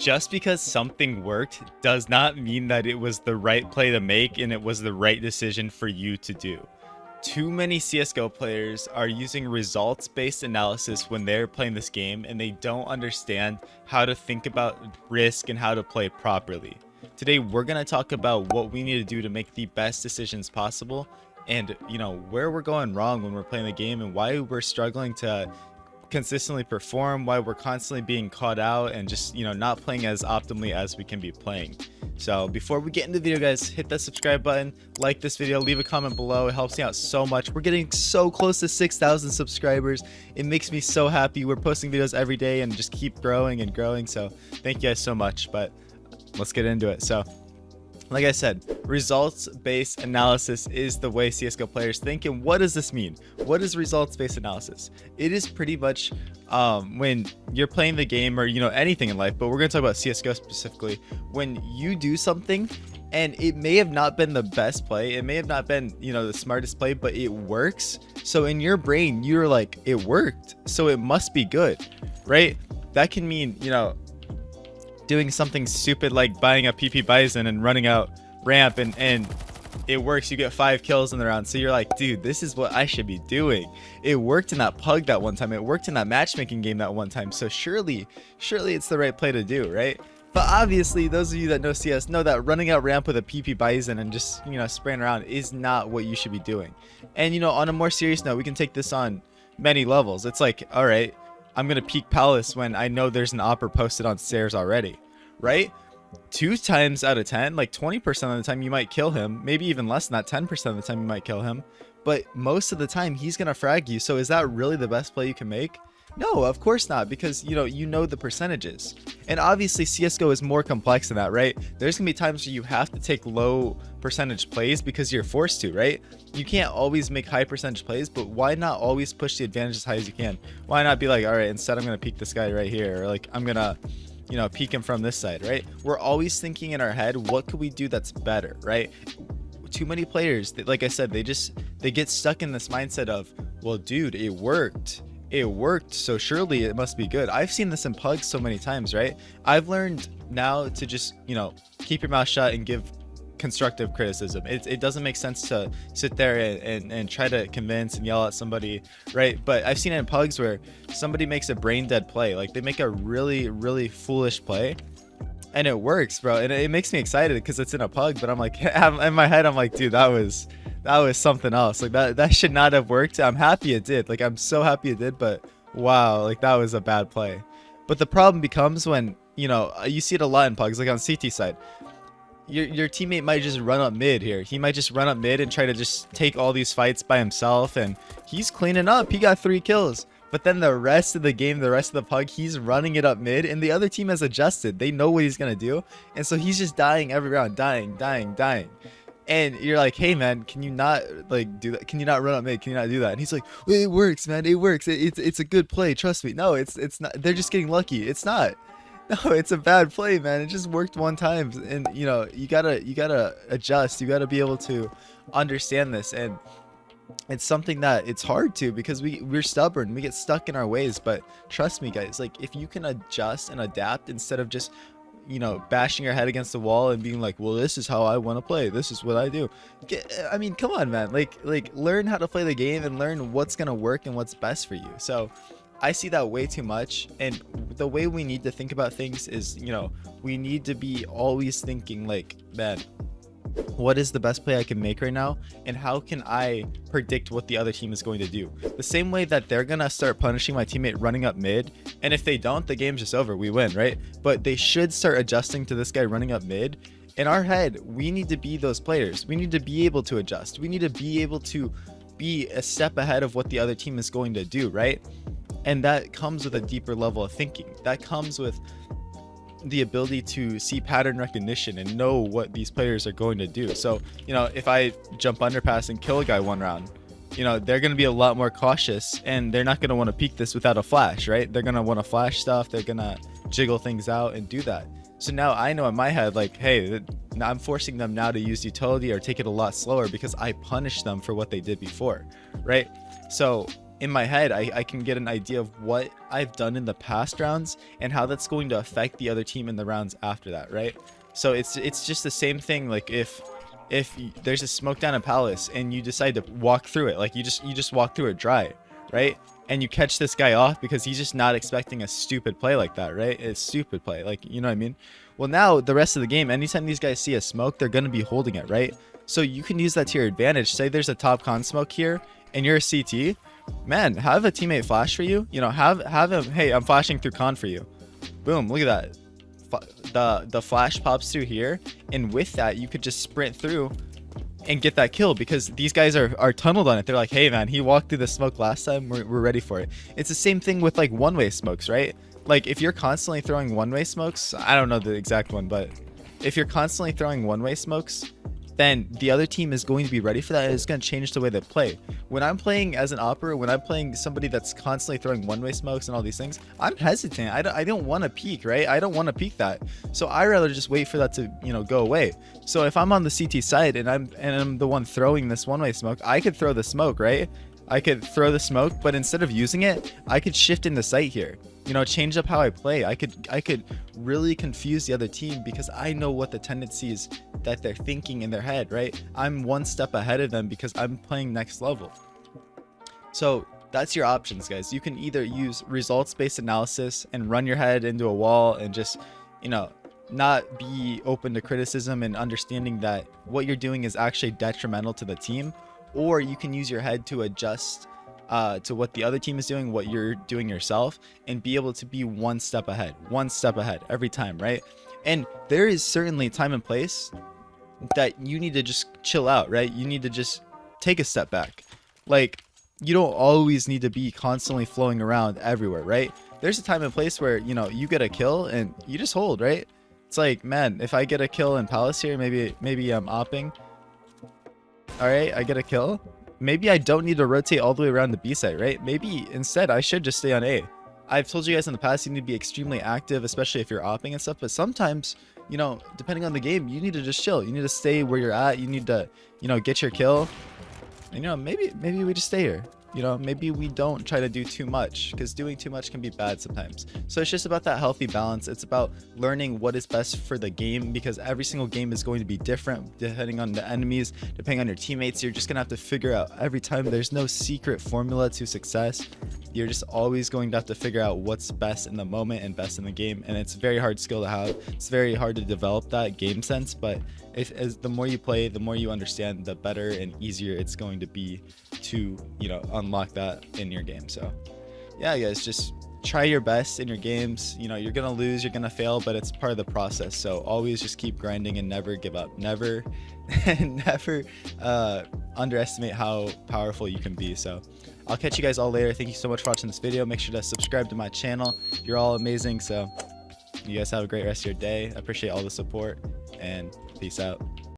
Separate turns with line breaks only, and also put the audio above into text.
just because something worked does not mean that it was the right play to make and it was the right decision for you to do. Too many CSGO players are using results-based analysis when they're playing this game, and they don't understand how to think about risk and how to play properly. Today, we're going to talk about what we need to do to make the best decisions possible, and where we're going wrong when we're playing the game, and why we're struggling to consistently perform, why we're constantly being caught out and just not playing as optimally as we can be playing. So before we get into the video, guys, hit that subscribe button, like this video, leave a comment below. It helps me out so much. We're getting so close to 6,000 subscribers. It makes me so happy. We're posting videos every day and just keep growing and growing, so thank you guys so much. But let's get into it. So like I said, results-based analysis is the way CSGO players think. And what does this mean? What is results-based analysis? It is pretty much when you're playing the game, or anything in life, but we're going to talk about CSGO specifically. When you do something and it may have not been the best play, it may have not been the smartest play, but it works. So in your brain, you're like, it worked, so it must be good, right? That can mean doing something stupid like buying a PP Bison and running out ramp, and it works. You get 5 kills in the round, so you're like, dude, this is what I should be doing. It worked in that pug that one time, it worked in that matchmaking game that one time, so surely it's the right play to do, right? But obviously, those of you that know CS know that running out ramp with a PP Bison and just spraying around is not what you should be doing. And on a more serious note, we can take this on many levels. It's like, all right, I'm gonna peek Palace when I know there's an opper posted on stairs already, right? 2 times out of 10, like 20% of the time, you might kill him. Maybe even less than that, 10% of the time you might kill him. But most of the time, he's gonna frag you. So is that really the best play you can make? No, of course not, because you know the percentages. And obviously CSGO is more complex than that, right? There's gonna be times where you have to take low percentage plays because you're forced to, right? You can't always make high percentage plays, but why not always push the advantage as high as you can? Why not be like, all right, instead I'm gonna peek this guy right here, or like I'm gonna peek him from this side, right? We're always thinking in our head, what could we do that's better, right? Too many players, like I said, they get stuck in this mindset of, well, dude, it worked, so surely it must be good. I've seen this in pugs so many times, right? I've learned now to just keep your mouth shut and give constructive criticism. It doesn't make sense to sit there and try to convince and yell at somebody, right? But I've seen it in pugs where somebody makes a brain dead play, like they make a really foolish play and it works, bro, and it makes me excited because it's in a pug. But I'm like, in my head I'm like, dude, that was something else. Like that should not have worked. I'm happy it did, like I'm so happy it did, but wow, like that was a bad play. But the problem becomes when you see it a lot in pugs, like on CT side. Your teammate might just run up mid here. He might just run up mid and try to just take all these fights by himself, and he's cleaning up. He got 3 kills. But then the rest of the game, the rest of the pug, he's running it up mid, and the other team has adjusted. They know what he's gonna do, and so he's just dying every round, dying. And you're like, hey man, can you not like do that? Can you not run up mid? Can you not do that? And he's like, well, it works, man. It works. It's a good play. Trust me. No, it's not. They're just getting lucky. It's not. No, it's a bad play, man. It just worked one time, and you gotta adjust. You gotta be able to understand this, and it's something that it's hard to, because we're stubborn. We get stuck in our ways. But trust me, guys, like if you can adjust and adapt instead of just bashing your head against the wall and being like, well, this is how I want to play, this is what I do. I mean, come on, man. Like learn how to play the game and learn what's gonna work and what's best for you. So I see that way too much, and the way we need to think about things is, we need to be always thinking like, man, what is the best play I can make right now, and how can I predict what the other team is going to do? The same way that they're gonna start punishing my teammate running up mid, and if they don't, the game's just over, we win, right? But they should start adjusting to this guy running up mid. In our head, we need to be those players. We need to be able to adjust. We need to be able to be a step ahead of what the other team is going to do, right? And that comes with a deeper level of thinking. That comes with the ability to see pattern recognition and know what these players are going to do. So, if I jump underpass and kill a guy one round, they're going to be a lot more cautious, and they're not going to want to peek this without a flash, right? They're going to want to flash stuff. They're going to jiggle things out and do that. So now I know in my head, like, hey, I'm forcing them now to use utility or take it a lot slower because I punished them for what they did before, right? So in my head, I can get an idea of what I've done in the past rounds and how that's going to affect the other team in the rounds after that, right? So it's just the same thing. Like if there's a smoke down a palace and you decide to walk through it, like you just walk through it dry, right? And you catch this guy off because he's just not expecting a stupid play like that, right? It's stupid play, like, you know what I mean? Well, now the rest of the game, anytime these guys see a smoke, they're going to be holding it, right? So you can use that to your advantage. Say there's a top con smoke here and you're a CT, man, have a teammate flash for you. You know, have him, hey, I'm flashing through con for you. Boom, look at that. The flash pops through here, and with that you could just sprint through and get that kill because these guys are tunneled on it. They're like, hey man, he walked through the smoke last time, we're ready for it. It's the same thing with like one-way smokes, right? Like if you're constantly throwing one-way smokes, I don't know the exact one, but if you're constantly throwing one-way smokes, then the other team is going to be ready for that, and it's going to change the way they play. When I'm playing as an opera, when I'm playing somebody that's constantly throwing one-way smokes and all these things, I'm hesitant. I don't want to peek, right? I don't want to peek that. So I rather just wait for that to, you know, go away. So if I'm on the CT side and I'm the one throwing this one-way smoke, I could throw the smoke, right? I could throw the smoke, but instead of using it, I could shift in the sight here. You know, change up how I play. I could really confuse the other team because I know what the tendencies that they're thinking in their head, right? I'm one step ahead of them because I'm playing next level. So that's your options, guys. You can either use results-based analysis and run your head into a wall and just, you know, not be open to criticism and understanding that what you're doing is actually detrimental to the team, or you can use your head to adjust to what the other team is doing, what you're doing yourself, and be able to be one step ahead every time, right? And there is certainly time and place that you need to just chill out, right? You need to just take a step back. Like, you don't always need to be constantly flowing around everywhere, right? There's a time and place where, you know, you get a kill and you just hold, right? It's like, man, if I get a kill in Palace here, maybe I'm opping. All right, I get a kill. Maybe I don't need to rotate all the way around the B site, right? Maybe instead I should just stay on A. I've told you guys in the past, you need to be extremely active, especially if you're opping and stuff. But sometimes, you know, depending on the game, you need to just chill. You need to stay where you're at. You need to, you know, get your kill. And, you know, maybe we just stay here. You know, maybe we don't try to do too much, because doing too much can be bad sometimes. So it's just about that healthy balance. It's about learning what is best for the game, because every single game is going to be different depending on the enemies, depending on your teammates. You're just going to have to figure out every time. There's no secret formula to success. You're just always going to have to figure out what's best in the moment and best in the game. And it's a very hard skill to have. It's very hard to develop that game sense, but as the more you play, the more you understand, the better and easier it's going to be to, you know, unlock that in your game. So yeah, guys, just try your best in your games. You know, you're gonna lose, you're gonna fail, but it's part of the process. So always just keep grinding and never give up. Never underestimate how powerful you can be. So I'll catch you guys all later. Thank you so much for watching this video. Make sure to subscribe to my channel. You're all amazing. So you guys have a great rest of your day. I appreciate all the support, and peace out.